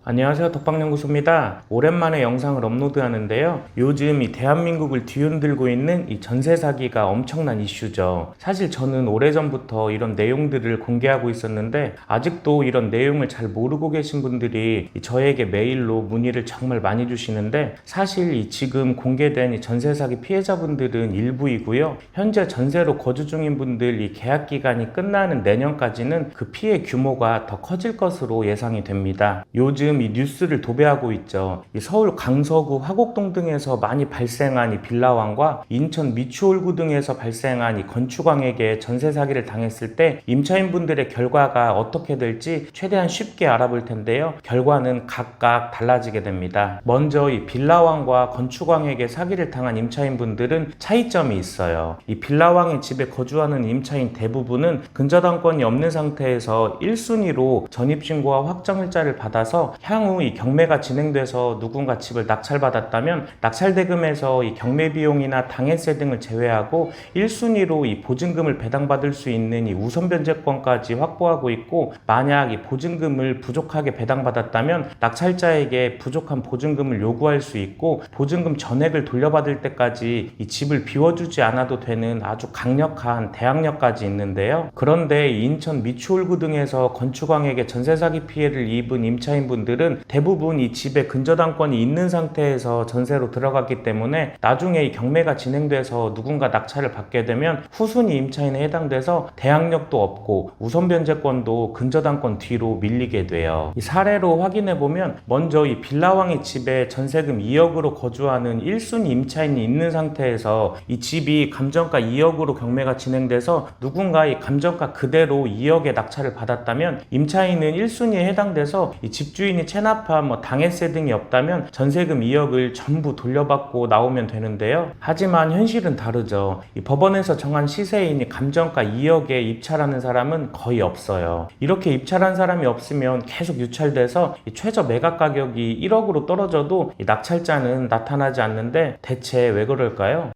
안녕하세요, 덕방연구소입니다. 오랜만에 영상을 업로드하는데요. 요즘 이 대한민국을 뒤흔들고 있는 이 전세 사기가 엄청난 이슈죠. 사실 저는 오래전부터 이런 내용들을 공개하고 있었는데 아직도 이런 내용을 잘 모르고 계신 분들이 저에게 메일로 문의를 정말 많이 주시는데, 사실 이 지금 공개된 이 전세 사기 피해자분들은 일부이고요. 현재 전세로 거주 중인 분들 이 계약 기간이 끝나는 내년까지는 그 피해 규모가 더 커질 것으로 예상이 됩니다. 요즘 이 뉴스를 도배하고 있죠. 이 서울 강서구 화곡동 등에서 많이 발생한 이 빌라왕과 인천 미추홀구 등에서 발생한 이 건축왕에게 전세 사기를 당했을 때 임차인분들의 결과가 어떻게 될지 최대한 쉽게 알아볼 텐데요. 결과는 각각 달라지게 됩니다. 먼저 이 빌라왕과 건축왕에게 사기를 당한 임차인분들은 차이점이 있어요. 이 빌라왕의 집에 거주하는 임차인 대부분은 근저당권이 없는 상태에서 1순위로 전입신고와 확정일자를 받아서 향후 이 경매가 진행돼서 누군가 집을 낙찰받았다면 낙찰대금에서 이 경매 비용이나 당해세 등을 제외하고 1순위로 이 보증금을 배당받을 수 있는 이 우선 변제권까지 확보하고 있고, 만약 이 보증금을 부족하게 배당받았다면 낙찰자에게 부족한 보증금을 요구할 수 있고, 보증금 전액을 돌려받을 때까지 이 집을 비워주지 않아도 되는 아주 강력한 대항력까지 있는데요. 그런데 인천 미추홀구 등에서 건축왕에게 전세 사기 피해를 입은 임차인분들은 대부분 이 집에 근저당권이 있는 상태에서 전세로 들어갔기 때문에 나중에 이 경매가 진행돼서 누군가 낙찰을 받게 되면 후순위 임차인에 해당돼서 대항력도 없고 우선 변제권도 근저당권 뒤로 밀리게 돼요. 이 사례로 확인해보면, 먼저 이 빌라왕의 집에 전세금 2억으로 거주하는 1순위 임차인이 있는 상태에서 이 집이 감정가 2억으로 경매가 진행돼서 누군가 이 감정가 그대로 2억에 낙찰을 받았다면 임차인은 1순위에 해당돼서 이 집주인이 체납한 당해세 등이 없다면 전세금 2억을 전부 돌려받고 나오면 되는데요. 하지만 현실은 다르죠. 이 법원에서 정한 시세인 감정가 2억에 입찰하는 사람은 거의 없어요. 이렇게 입찰한 사람이 없으면 계속 유찰돼서 이 최저 매각 가격이 1억으로 떨어져도 이 낙찰자는 나타나지 않는데 대체 왜 그럴까요?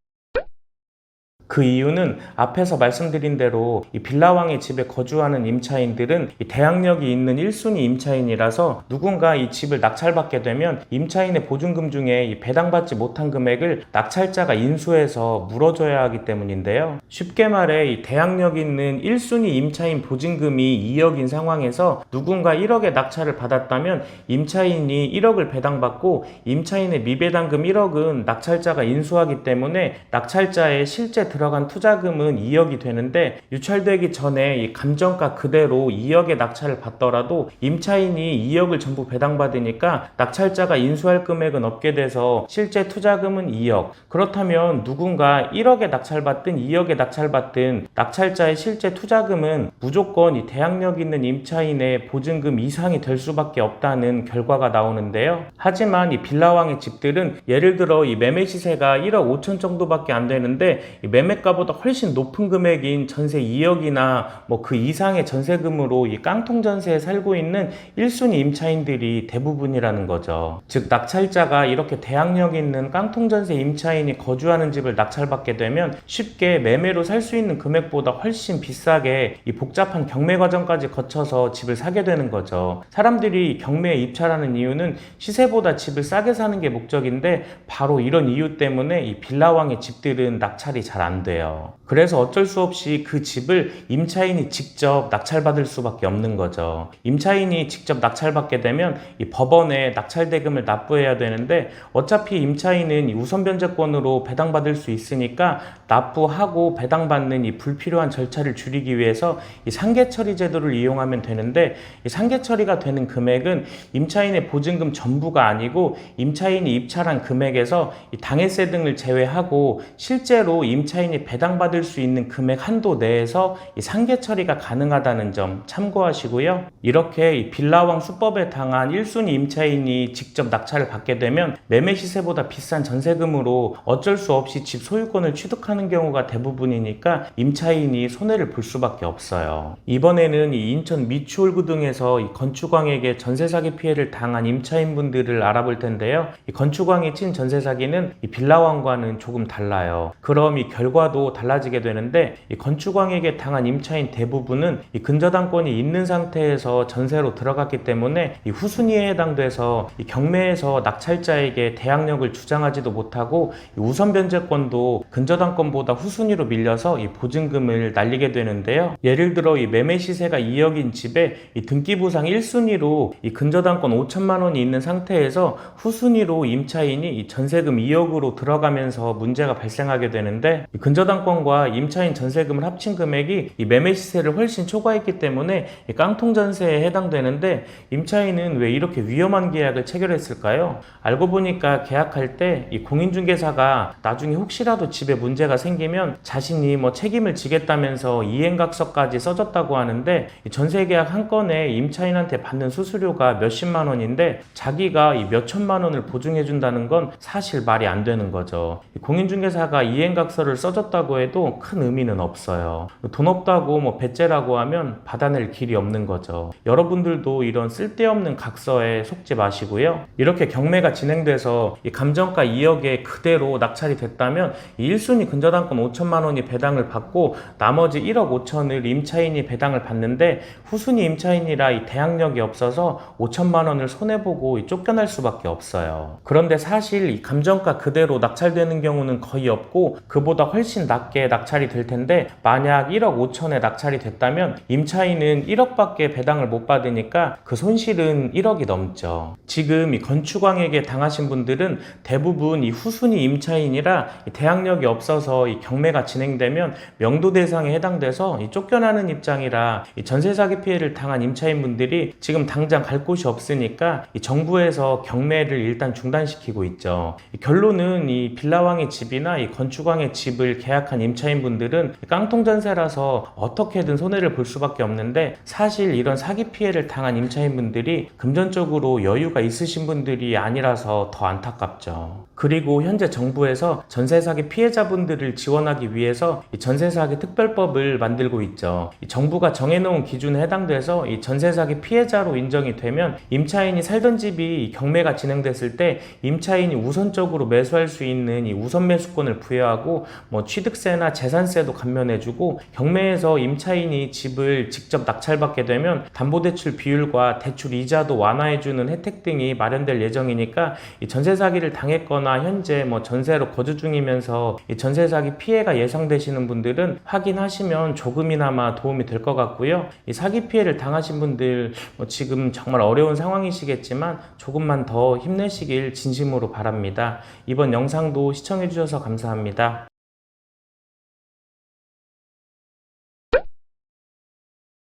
그 이유는 앞에서 말씀드린 대로 이 빌라왕의 집에 거주하는 임차인들은 이 대항력이 있는 1순위 임차인이라서 누군가 이 집을 낙찰받게 되면 임차인의 보증금 중에 이 배당받지 못한 금액을 낙찰자가 인수해서 물어줘야 하기 때문인데요. 쉽게 말해 이 대항력 있는 1순위 임차인 보증금이 2억인 상황에서 누군가 1억의 낙찰을 받았다면 임차인이 1억을 배당받고 임차인의 미배당금 1억은 낙찰자가 인수하기 때문에 낙찰자의 실제 들어간 투자금은 2억이 되는데, 유찰되기 전에 이 감정가 그대로 2억의 낙찰을 받더라도 임차인이 2억을 전부 배당받으니까 낙찰자가 인수할 금액은 없게 돼서 실제 투자금은 2억. 그렇다면 누군가 1억에 낙찰받든 2억에 낙찰받든 낙찰자의 실제 투자금은 무조건 이 대항력 있는 임차인의 보증금 이상이 될 수밖에 없다는 결과가 나오는데요. 하지만 이 빌라왕의 집들은 예를 들어 이 매매 시세가 1억 5천 정도밖에 안 되는데 이 매매가보다 훨씬 높은 금액인 전세 2억이나 그 이상의 전세금으로 이 깡통 전세에 살고 있는 1순위 임차인들이 대부분이라는 거죠. 즉 낙찰자가 이렇게 대항력 있는 깡통 전세 임차인이 거주하는 집을 낙찰받게 되면 쉽게 매매로 살 수 있는 금액보다 훨씬 비싸게 이 복잡한 경매 과정까지 거쳐서 집을 사게 되는 거죠. 사람들이 경매에 입찰하는 이유는 시세보다 집을 싸게 사는 게 목적인데, 바로 이런 이유 때문에 이 빌라왕의 집들은 낙찰이 잘 안 돼요. 그래서 어쩔 수 없이 그 집을 임차인이 직접 낙찰받을 수밖에 없는 거죠. 임차인이 직접 낙찰받게 되면 이 법원에 낙찰대금을 납부해야 되는데, 어차피 임차인은 이 우선 변제권으로 배당받을 수 있으니까 납부하고 배당받는 이 불필요한 절차를 줄이기 위해서 이 상계처리 제도를 이용하면 되는데, 이 상계처리가 되는 금액은 임차인의 보증금 전부가 아니고 임차인이 입찰한 금액에서 이 당해세 등을 제외하고 실제로 임차인이 배당받을 수 있는 금액 한도 내에서 이 상계 처리가 가능하다는 점 참고하시고요. 이렇게 이 빌라왕 수법에 당한 1순위 임차인이 직접 낙찰을 받게 되면 매매 시세보다 비싼 전세금으로 어쩔 수 없이 집 소유권을 취득하는 경우가 대부분이니까 임차인이 손해를 볼 수밖에 없어요. 이번에는 이 인천 미추홀구 등에서 이 건축왕에게 전세 사기 피해를 당한 임차인분들을 알아볼 텐데요. 이 건축왕이 친 전세 사기는 이 빌라왕과는 조금 달라요. 그럼 이 결과도 달라질 달라지게 되는데, 이 건축왕에게 당한 임차인 대부분은 이 근저당권이 있는 상태에서 전세로 들어갔기 때문에 이 후순위에 해당돼서 이 경매에서 낙찰자에게 대항력을 주장하지도 못하고 이 우선 변제권도 근저당권보다 후순위로 밀려서 이 보증금을 날리게 되는데요. 예를 들어 이 매매 시세가 2억인 집에 이 등기부상 1순위로 이 근저당권 5천만 원이 있는 상태에서 후순위로 임차인이 이 전세금 2억으로 들어가면서 문제가 발생하게 되는데, 이 근저당권과 임차인 전세금을 합친 금액이 이 매매 시세를 훨씬 초과했기 때문에 이 깡통 전세에 해당되는데, 임차인은 왜 이렇게 위험한 계약을 체결했을까요? 알고 보니까 계약할 때 이 공인중개사가 나중에 혹시라도 집에 문제가 생기면 자신이 뭐 책임을 지겠다면서 이행각서까지 써줬다고 하는데, 이 전세계약 한 건에 임차인한테 받는 수수료가 몇십만 원인데 자기가 이 몇천만 원을 보증해준다는 건 사실 말이 안 되는 거죠. 공인중개사가 이행각서를 써줬다고 해도 큰 의미는 없어요. 돈 없다고 뭐 배째라고 하면 받아낼 길이 없는 거죠. 여러분들도 이런 쓸데없는 각서에 속지 마시고요. 이렇게 경매가 진행돼서 이 감정가 2억에 그대로 낙찰이 됐다면 이 1순위 근저당권 5천만 원이 배당을 받고 나머지 1억 5천을 임차인이 배당을 받는데, 후순위 임차인이라 이 대항력이 없어서 5천만 원을 손해보고 쫓겨날 수밖에 없어요. 그런데 사실 이 감정가 그대로 낙찰되는 경우는 거의 없고 그보다 훨씬 낮게 낙찰이 될 텐데, 만약 1억 5천에 낙찰이 됐다면 임차인은 1억밖에 배당을 못 받으니까 그 손실은 1억이 넘죠. 지금 이 건축왕에게 당하신 분들은 대부분 이 후순위 임차인이라 이 대항력이 없어서 이 경매가 진행되면 명도 대상에 해당돼서 이 쫓겨나는 입장이라 이 전세 사기 피해를 당한 임차인분들이 지금 당장 갈 곳이 없으니까 이 정부에서 경매를 일단 중단시키고 있죠. 이 결론은 이 빌라왕의 집이나 이 건축왕의 집을 계약한 임차인분들은 깡통 전세라서 어떻게든 손해를 볼 수밖에 없는데, 사실 이런 사기 피해를 당한 임차인분들이 금전적으로 여유가 있으신 분들이 아니라서 더 안타깝죠. 그리고 현재 정부에서 전세 사기 피해자분들을 지원하기 위해서 이 전세 사기 특별법을 만들고 있죠. 이 정부가 정해놓은 기준에 해당돼서 이 전세 사기 피해자로 인정이 되면 임차인이 살던 집이 경매가 진행됐을 때 임차인이 우선적으로 매수할 수 있는 이 우선 매수권을 부여하고 뭐 취득세나 재산세도 감면해주고, 경매에서 임차인이 집을 직접 낙찰받게 되면 담보대출 비율과 대출 이자도 완화해주는 혜택 등이 마련될 예정이니까 이 전세 사기를 당했거나 현재 뭐 전세로 거주 중이면서 이 전세 사기 피해가 예상되시는 분들은 확인하시면 조금이나마 도움이 될 것 같고요. 이 사기 피해를 당하신 분들 뭐 지금 정말 어려운 상황이시겠지만 조금만 더 힘내시길 진심으로 바랍니다. 이번 영상도 시청해 주셔서 감사합니다.